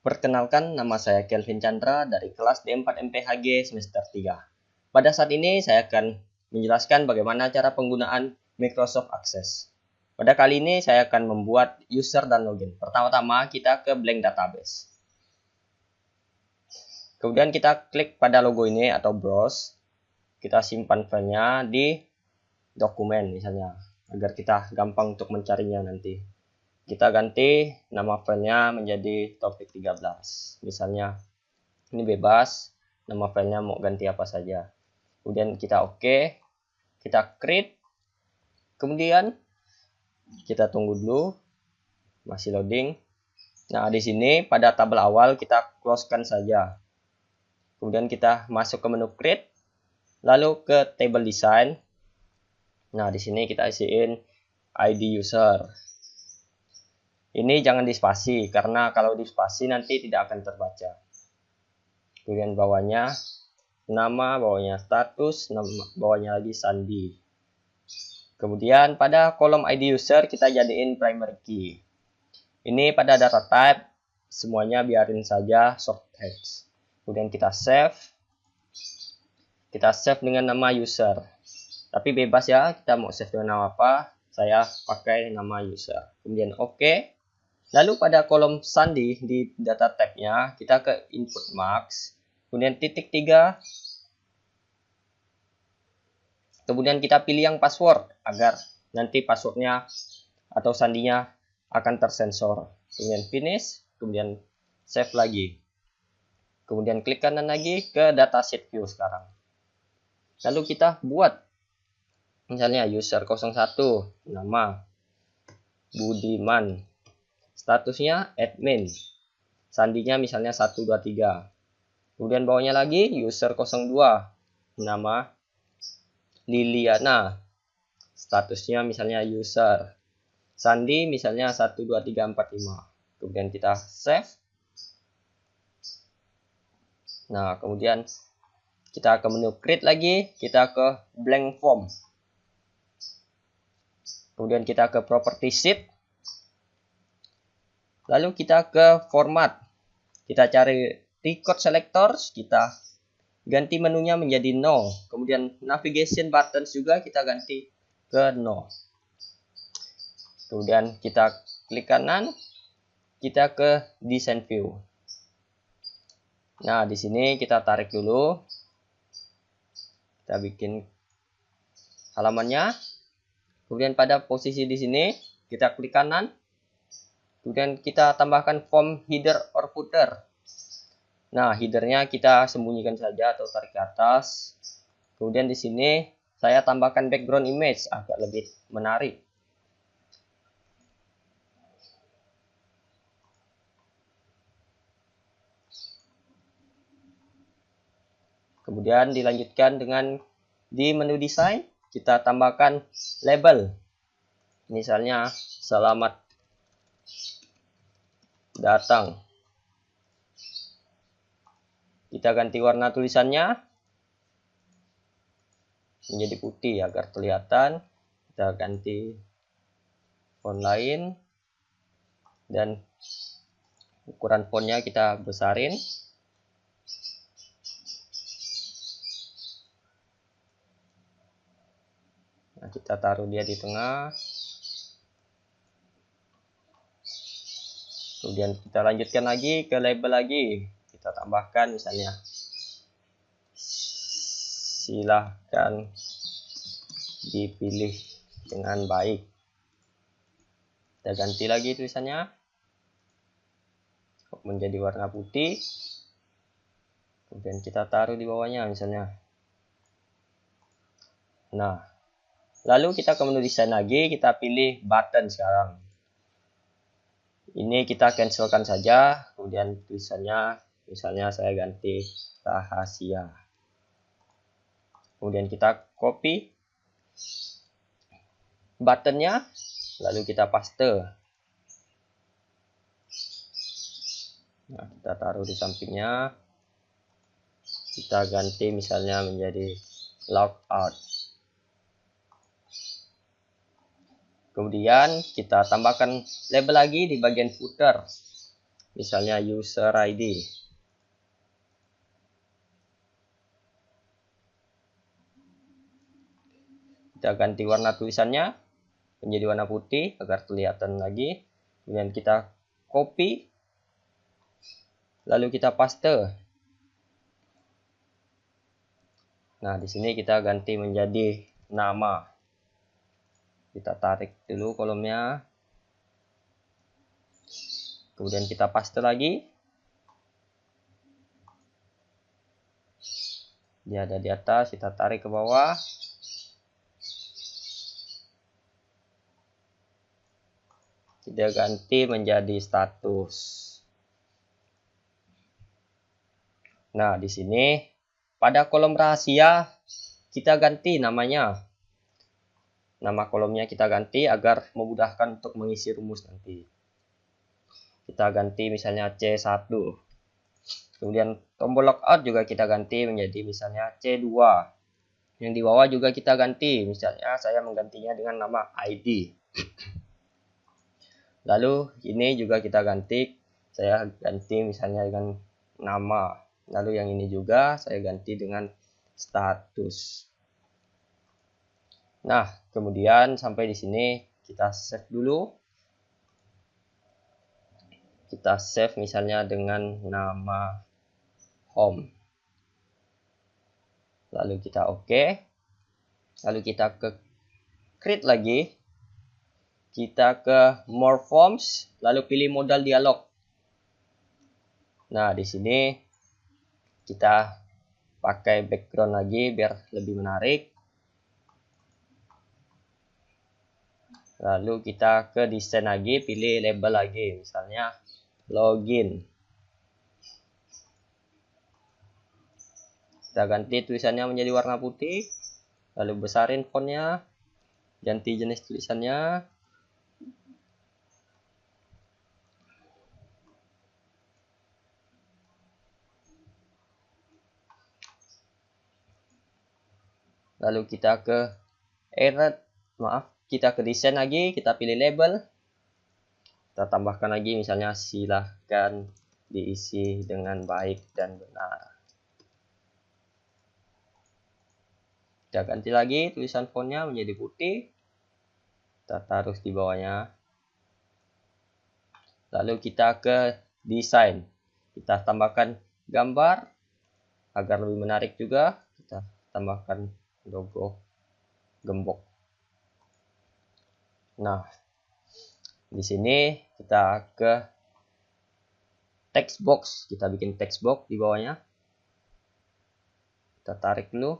Perkenalkan, nama saya Kelvin Chandra dari kelas D4 MPHG semester 3. Pada saat ini saya akan menjelaskan bagaimana cara penggunaan Microsoft Access. Pada kali ini saya akan membuat user dan login. Pertama-tama kita ke blank database. Kemudian kita klik pada logo ini atau browse. Kita simpan filenya di dokumen misalnya, agar kita gampang untuk mencarinya nanti. Kita ganti nama filenya menjadi topik 13. Misalnya ini bebas, nama filenya mau ganti apa saja. Kemudian kita oke, kita create. Kemudian kita tunggu dulu, masih loading. Nah, di sini pada tabel awal kita close-kan saja. Kemudian kita masuk ke menu create, lalu ke table design. Nah, di sini kita isiin ID user. Ini jangan dispasi, karena kalau dispasi nanti tidak akan terbaca. Kemudian bawahnya nama, bawahnya status, bawahnya lagi sandi. Kemudian pada kolom ID user kita jadiin primary key. Ini pada data type semuanya biarin saja short text. Kemudian kita save. Kita save dengan nama user. Tapi bebas ya, kita mau save dengan nama apa? Saya pakai nama user. Kemudian oke. Lalu pada kolom sandi di data type-nya kita ke input marks. Kemudian titik 3. Kemudian kita pilih yang password agar nanti passwordnya atau sandinya akan tersensor. Kemudian finish, kemudian save lagi. Kemudian klik kanan lagi ke dataset view sekarang. Lalu kita buat misalnya user 01, nama Budiman, statusnya admin, sandinya misalnya 123. Kemudian bawahnya lagi user 02, nama Liliana, statusnya misalnya user, sandi misalnya 12345. Kemudian kita save. Nah, kemudian kita ke menu create lagi, kita ke blank form. Kemudian kita ke property sheet. Lalu kita ke format. Kita cari record selectors, kita ganti menunya menjadi no. Kemudian navigation buttons juga kita ganti ke no. Kemudian kita klik kanan, kita ke design view. Nah, di sini kita tarik dulu. Kita bikin halamannya. Kemudian pada posisi di sini kita klik kanan. Kemudian kita tambahkan form header or footer. Nah, headernya kita sembunyikan saja atau tarik ke atas. Kemudian di sini saya tambahkan background image agak lebih menarik. Kemudian dilanjutkan dengan di menu desain kita tambahkan label. Misalnya selamat datang. Kita ganti warna tulisannya menjadi putih agar kelihatan. Kita ganti font lain dan ukuran fontnya kita besarin. Nah, kita taruh dia di tengah. Kemudian kita lanjutkan lagi ke label lagi. Kita tambahkan misalnya silahkan dipilih dengan baik. Kita ganti lagi tulisannya menjadi warna putih. Kemudian kita taruh di bawahnya misalnya. Nah, lalu kita ke menu desain lagi, kita pilih button sekarang. Ini kita cancelkan saja. Kemudian tulisannya misalnya saya ganti rahasia. Kemudian kita copy buttonnya, lalu kita paste. Nah, kita taruh di sampingnya. Kita ganti misalnya menjadi logout. Kemudian kita tambahkan label lagi di bagian footer. misalnya user ID. Kita ganti warna tulisannya menjadi warna putih agar kelihatan lagi. Kemudian kita copy, lalu kita paste. Nah, di sini kita ganti menjadi nama. Kita tarik dulu kolomnya. Kemudian kita paste lagi. Dia ada di atas, kita tarik ke bawah. Kita ganti menjadi status. Nah, di sini pada kolom rahasia kita ganti namanya. Nama kolomnya kita ganti agar memudahkan untuk mengisi rumus nanti. Kita ganti misalnya C1. Kemudian tombol logout juga kita ganti menjadi misalnya C2. Yang di bawah juga kita ganti. Misalnya saya menggantinya dengan nama ID. Lalu ini juga kita ganti. Saya ganti misalnya dengan nama. Lalu yang ini juga saya ganti dengan status. Nah, kemudian sampai di sini kita save dulu. Kita save misalnya dengan nama home. Lalu kita oke. Lalu kita ke create lagi. Kita ke more forms, lalu pilih modal dialog. Nah, di sini kita pakai background lagi biar lebih menarik. Lalu kita ke desain lagi, pilih label lagi, misalnya login. Kita ganti tulisannya menjadi warna putih, lalu besarin fontnya, ganti jenis tulisannya. Lalu kita ke kita ke desain lagi, kita pilih label. Kita tambahkan lagi misalnya silahkan diisi dengan baik dan benar. Kita ganti lagi tulisan fontnya menjadi putih. Kita taruh di bawahnya. Lalu kita ke desain. Kita tambahkan gambar agar lebih menarik juga. Kita tambahkan logo gembok. Nah, di sini kita ke text box. Kita bikin text box di bawahnya. Kita tarik dulu.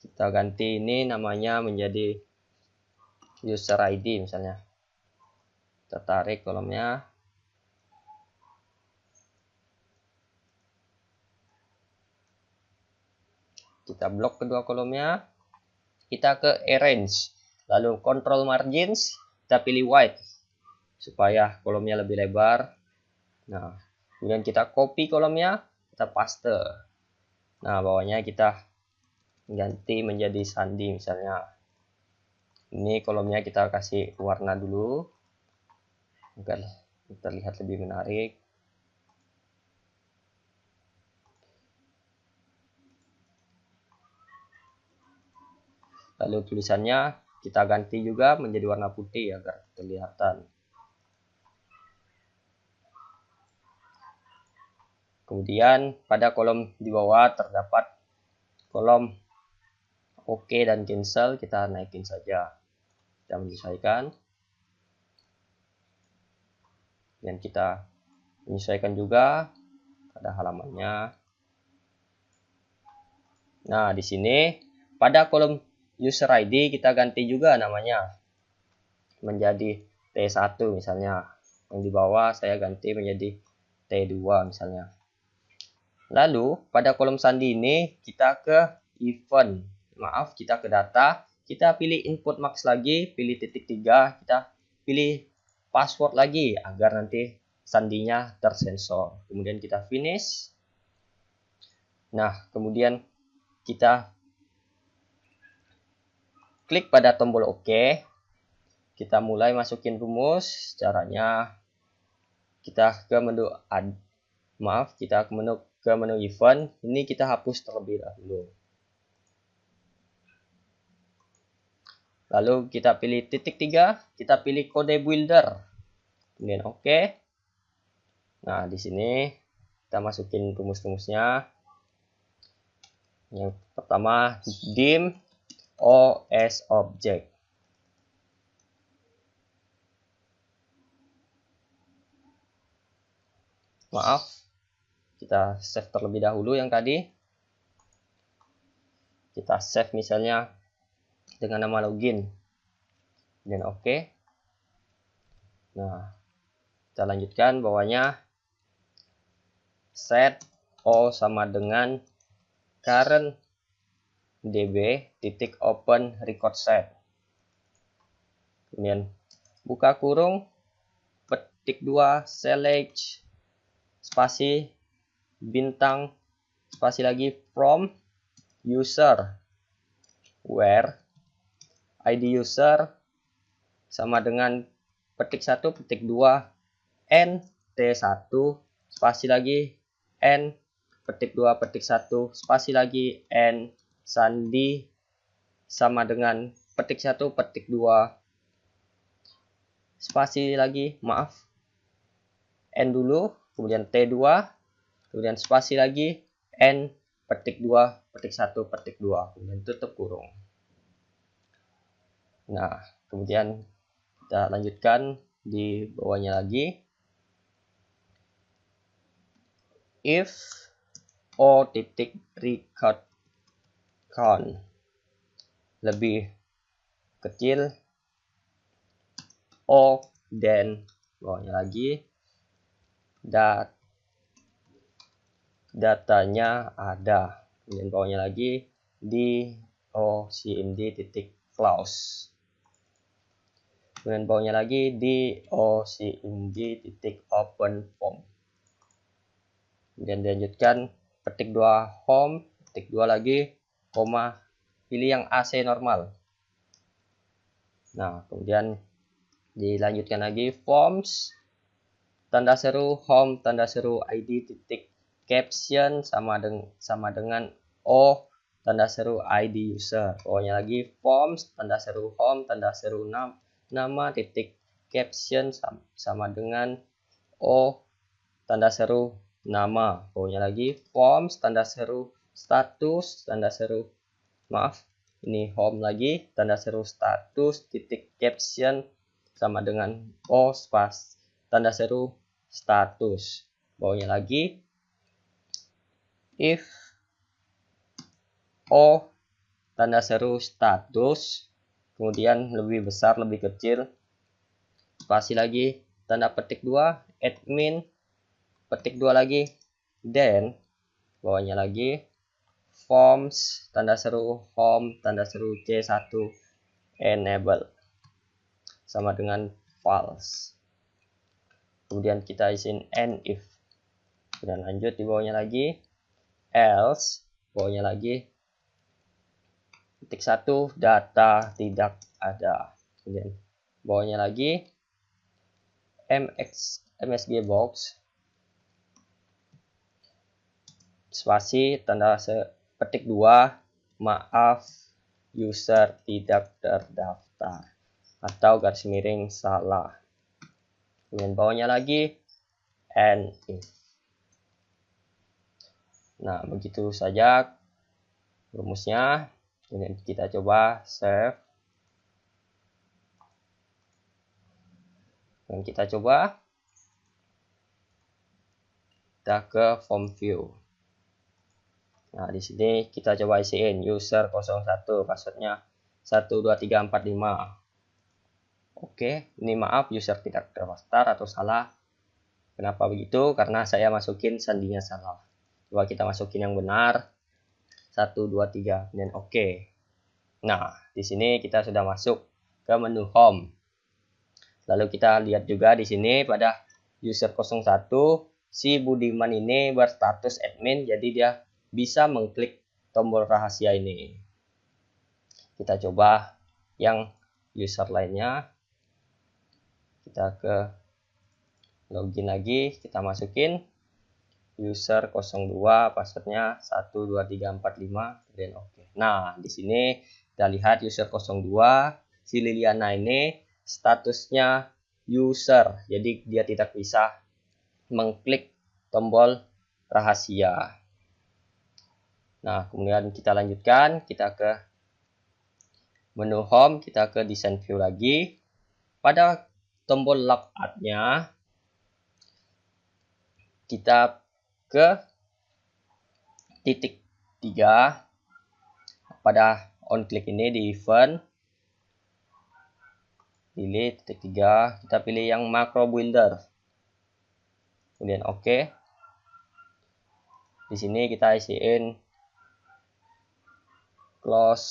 Kita ganti ini namanya menjadi user ID misalnya. Kita tarik kolomnya. Kita blok kedua kolomnya. Kita ke arrange. Lalu control margins. Kita pilih white. Supaya kolomnya lebih lebar. Nah, kemudian kita copy kolomnya. Kita paste. Nah, bawahnya kita ganti menjadi sandi misalnya. Ini kolomnya kita kasih warna dulu. Agar terlihat lebih menarik. Lalu tulisannya kita ganti juga menjadi warna putih agar kelihatan. Kemudian pada kolom di bawah terdapat kolom OK dan cancel, kita naikin saja. Kita menyesuaikan. Dan kita menyesuaikan juga pada halamannya. Nah, di sini pada kolom user ID kita ganti juga namanya menjadi T1 misalnya. Yang di bawah saya ganti menjadi T2 misalnya. Lalu pada kolom sandi ini kita ke event. Kita ke data, kita pilih input max lagi, pilih titik 3, kita pilih password lagi agar nanti sandinya tersensor. Kemudian kita finish. Nah, kemudian kita klik pada tombol OK. Kita mulai masukin rumus. Caranya kita ke menu kita ke menu event. Ini kita hapus terlebih dahulu. Lalu kita pilih titik 3, kita pilih kode builder. Kemudian OK. Nah, di sini kita masukin rumus-rumusnya. Yang pertama dim OS object. Maaf, kita save terlebih dahulu yang tadi. Kita save misalnya dengan nama login. Dan OK. Nah, kita lanjutkan bawahnya set O sama dengan current db titik open record set. Kemudian buka kurung, petik 2 select spasi bintang spasi lagi from user where ID user sama dengan petik 1 petik 2 n t1 spasi lagi n petik 2 petik 1 spasi lagi n sandi sama dengan petik 1 petik 2 spasi lagi n dulu, kemudian T2, kemudian spasi lagi N petik 2 petik 1 petik 2, kemudian tutup kurung. Nah, kemudian kita lanjutkan di bawahnya lagi. If O titik record count lebih kecil O, dan bawahnya lagi datanya ada. Kemudian bawahnya lagi di OCMD titik close. Kemudian bawahnya lagi di OCMD titik open form. Kemudian dilanjutkan petik 2 home, petik 2 lagi, koma, pilih yang AC normal. Nah, kemudian dilanjutkan lagi forms, tanda seru home, tanda seru ID titik caption sama dengan O, tanda seru ID user. Pokoknya lagi forms, tanda seru home, tanda seru nama titik caption sama dengan O, tanda seru nama. Pokoknya lagi forms, tanda seru status, tanda seru ini home lagi, tanda seru status titik caption sama dengan O tanda seru status. Bawahnya lagi if O tanda seru status kemudian lebih besar lebih kecil, spasi lagi tanda petik 2 admin petik 2 lagi, then bawahnya lagi forms tanda seru home tanda seru C1 enable sama dengan false. Kemudian kita isiin and if. Kemudian lanjut di bawahnya lagi else, bawahnya lagi titik 1 data tidak ada. Kemudian bawahnya lagi MSG box spasi tanda petik 2 maaf user tidak terdaftar atau garis miring salah. Kemudian bawahnya lagi and if. Nah, begitu saja rumusnya. Kemudian kita coba save. Dan kita coba kita ke form view. Nah, di sini kita coba isiin user 01, passwordnya 12345. Oke, ini maaf user tidak terdaftar atau salah. Kenapa begitu? Karena saya masukin sandinya salah. Coba kita masukin yang benar. 1, 2, 3 dan oke. Nah, di sini kita sudah masuk ke menu home. Lalu kita lihat juga di sini pada user 01 si Budiman ini berstatus admin, jadi dia bisa mengklik tombol rahasia ini. Kita coba yang user lainnya. Kita ke login lagi, kita masukin user 02, passwordnya 12345, dan oke. Nah, di sini kita lihat user 02, si Liliana ini statusnya user, jadi dia tidak bisa mengklik tombol rahasia. Nah, kemudian kita lanjutkan, kita ke menu home, kita ke design view lagi. Pada tombol logout-nya kita ke titik 3. Pada on click ini di event, pilih titik 3, kita pilih yang macro builder, kemudian oke. Di sini kita isiin close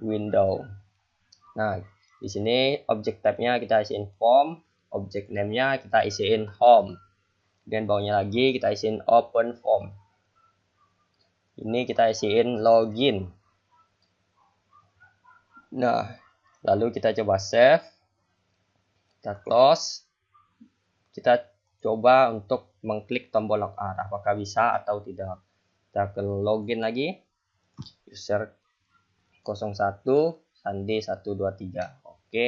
window. Nah, di sini object type-nya kita isiin form, object name-nya kita isiin home. Dan bawahnya lagi kita isiin open form. Ini kita isiin login. Nah, lalu kita coba save. Kita close. Kita coba untuk mengklik tombol logout. Apakah bisa atau tidak. Kita ke login lagi. User 01, Sandi 123. Oke.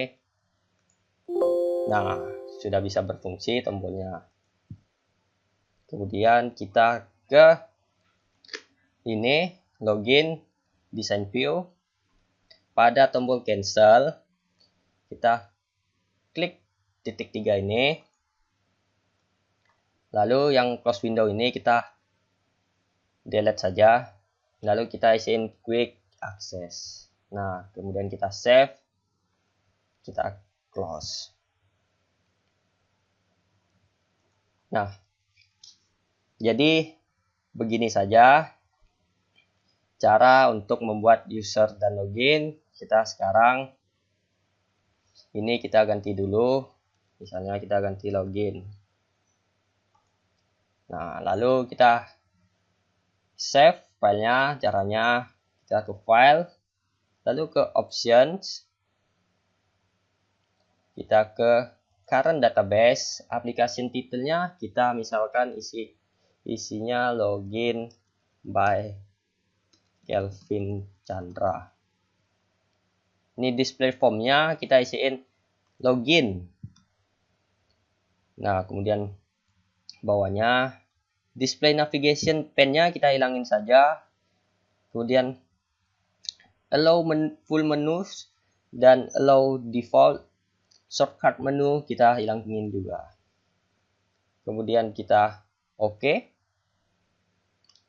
Nah, sudah bisa berfungsi tombolnya. Kemudian kita ke ini login design view. Pada tombol cancel kita klik titik 3 ini. Lalu yang close window ini kita delete saja. Lalu kita isiin quick access. Nah, kemudian kita save. Kita close. Nah, jadi begini saja cara untuk membuat user dan login. Kita sekarang ini kita ganti dulu. Misalnya kita ganti login. Nah, lalu kita save filenya. Caranya kita ke file, lalu ke options, kita ke current database, application titelnya kita misalkan isinya login by Kelvin Chandra. Ini display formnya kita isiin login. Nah, kemudian bawahnya display navigation pane-nya kita hilangin saja. Kemudian allow full menus dan allow default shortcut menu kita hilangin juga. Kemudian kita oke.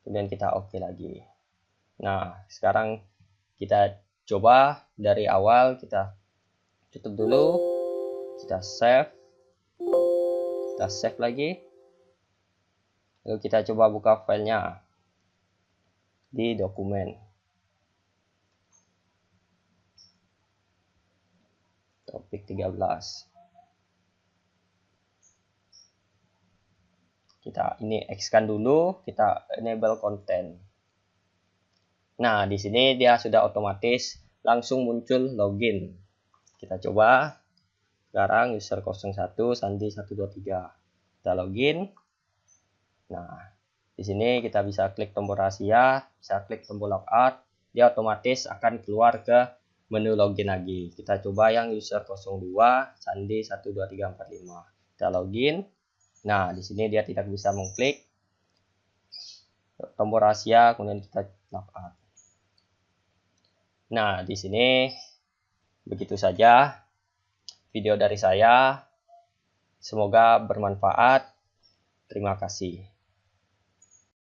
Kemudian kita oke lagi. Nah, sekarang kita coba dari awal, kita tutup dulu, kita save lagi, lalu kita coba buka filenya di dokumen. Topik 13. Kita ini X-kan dulu, kita enable content. Nah, di sini dia sudah otomatis langsung muncul login. Kita coba. Sekarang user 01 Sandi 123. Kita login. Nah, di sini kita bisa klik tombol rahasia, bisa klik tombol logout. Dia otomatis akan keluar ke menu login lagi. Kita coba yang user 02 Sandi 12345. Kita login. Nah, di sini dia tidak bisa mengklik tombol rahasia, kemudian kita logout. Nah, di sini begitu saja video dari saya. Semoga bermanfaat. Terima kasih.